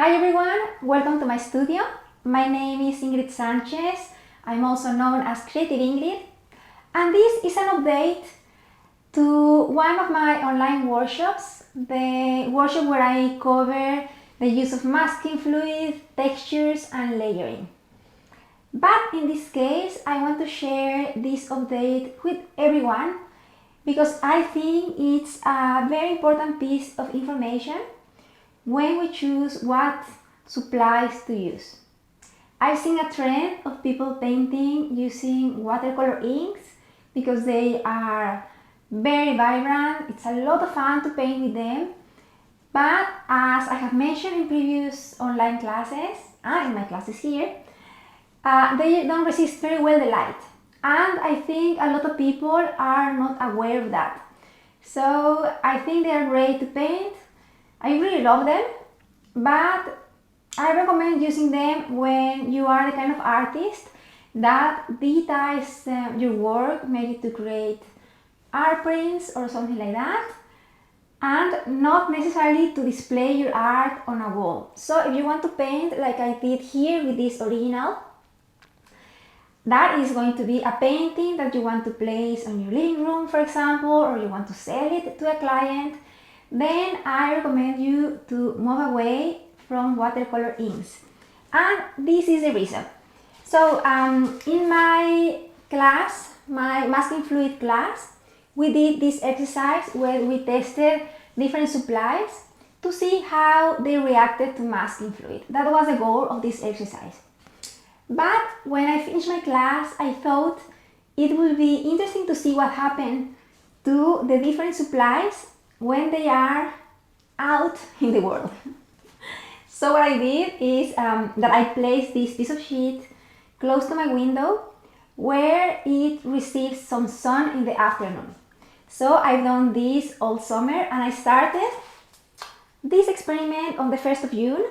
Hi everyone, welcome to my studio. My name is Ingrid Sanchez. I'm also known as CreativeIngrid, and this is an update to one of my online workshops, the workshop where I cover the use of masking fluid, textures and layering. But in this case, I want to share this update with everyone because I think it's a very important piece of information when we choose what supplies to use. I've seen a trend of people painting using watercolor inks because they are very vibrant. It's a lot of fun to paint with them. But as I have mentioned in previous online classes and in my classes here, they don't resist very well the light. And I think a lot of people are not aware of that. So I think they are great to paint. I really love them, but I recommend using them when you are the kind of artist that digitize your work, maybe to create art prints or something like that, and not necessarily to display your art on a wall. So if you want to paint like I did here with this original, that is going to be a painting that you want to place on your living room, for example, or you want to sell it to a client, then I recommend you to move away from watercolor inks. And this is the reason. So in my class, my masking fluid class, we did this exercise where we tested different supplies to see how they reacted to masking fluid. That was the goal of this exercise. But when I finished my class, I thought it would be interesting to see what happened to the different supplies when they are out in the world. So what I did is that I placed this piece of sheet close to my window where it receives some sun in the afternoon. So I've done this all summer, and I started this experiment on the 1st of June,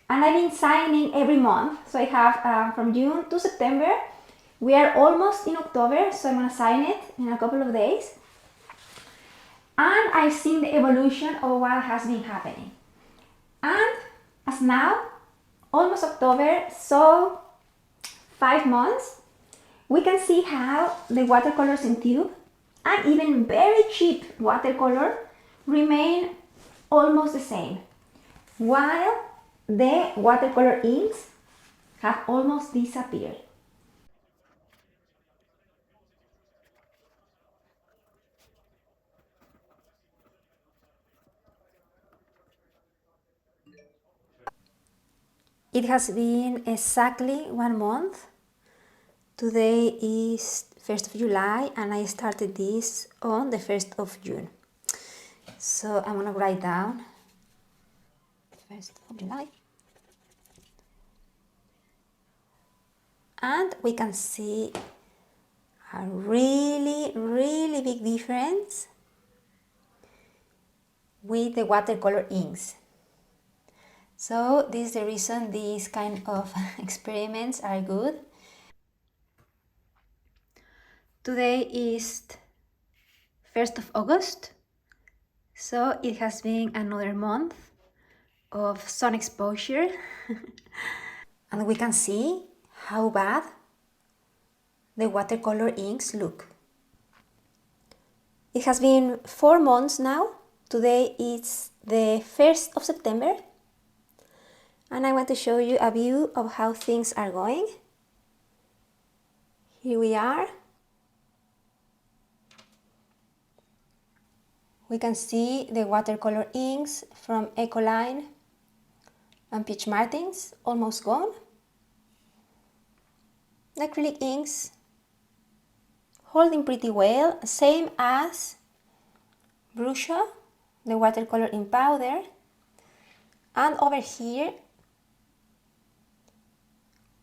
and I've been signing every month. So I have from June to September. We are almost in October, so I'm gonna sign it in a couple of days. And I've seen the evolution of what has been happening. And as now, almost October, so 5 months, we can see how the watercolors in tube and even very cheap watercolor remain almost the same, while the watercolor inks have almost disappeared. It has been exactly 1 month. Today is 1st of July and I started this on the 1st of June. So I'm gonna write down 1st of July. And we can see a really big difference with the watercolor inks. So this is the reason these kind of experiments are good. Today is 1st of August, so it has been another month of sun exposure. And we can see how bad the watercolor inks look. It has been 4 months now. Today is the 1st of September. And I want to show you a view of how things are going. Here we are. We can see the watercolor inks from Ecoline and Peach Martins almost gone. The acrylic inks holding pretty well, same as Bruscia, the watercolor in powder. And over here,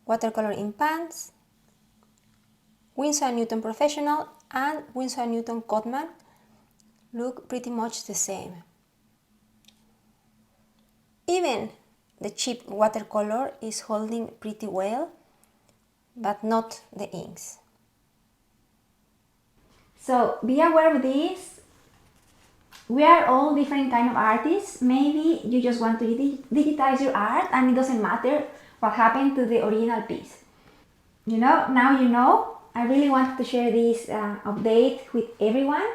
watercolor in pans, Winsor & Newton Professional and Winsor & Newton Cotman look pretty much the same. Even the cheap watercolor is holding pretty well, but not the inks. So be aware of this. We are all different kind of artists. Maybe you just want to digitize your art and it doesn't matter what happened to the original piece. You know, now you know. I really wanted to share this update with everyone.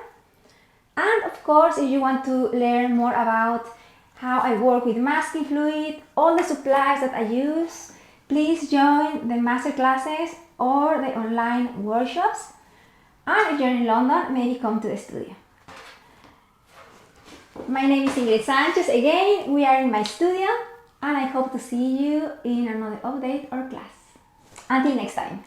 And of course, if you want to learn more about how I work with masking fluid, all the supplies that I use, please join the masterclasses or the online workshops. And if you're in London, maybe come to the studio. My name is Ingrid Sanchez. Again, we are in my studio and I hope to see you in another update or class. Until next time.